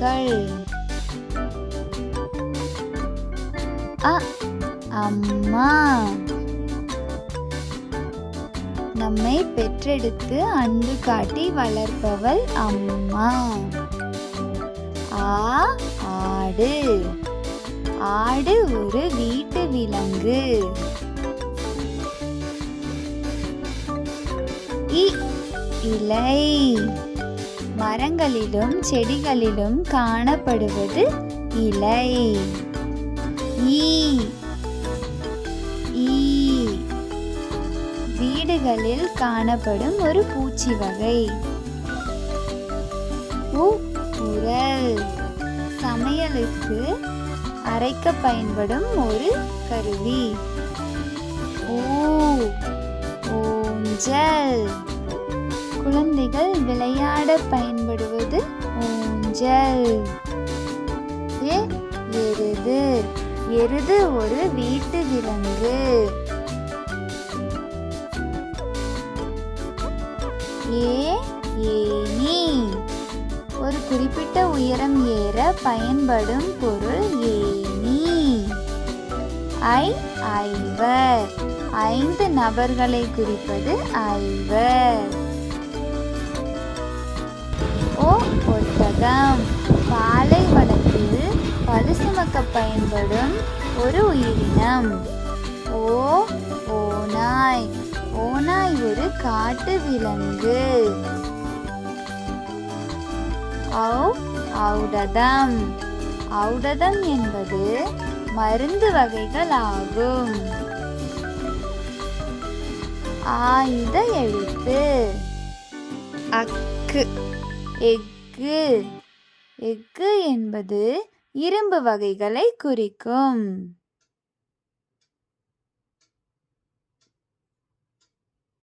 மக்கள். அ அம்மா, நம்மை பெற்றெடுத்து அன்பு காட்டி வளர்ப்பவள் அம்மா. ஆடு, ஆடு ஒரு வீட்டு விலங்கு. இலை, மரங்களிலும் செடிகளிலும் காணப்படுவது இலை. ஈ, வீடுகளில் காணப்படும் ஒரு பூச்சி வகை. உரல், சமையலுக்கு அரைக்க பயன்படும் ஒரு கருவி. ஊஞ்சல், குழந்தைகள் விளையாட பயன்படுவது ஊஞ்சல். எருது, எருது ஒரு வீட்டு விலங்கு. ஏணி, ஒரு குறிப்பிட்ட உயரம் ஏற பயன்படும் பொருள் ஏணி. ஐவர், 5 நபர்களை குறிப்பது ஐவர். ஒட்டகம், பாலைவனத்தில் பழு சுமக்க பயன்படும் ஒரு உயிரினம். ஓநாய், ஓநாய் ஒரு காட்டு விலங்கு. ஔடதம், ஔடதம் என்பது மருந்து வகைகள் ஆகும். ஆயுத எழுத்து. அக்கு, எஃகு, எஃகு என்பது இரும்பு வகைகளை குறிக்கும்.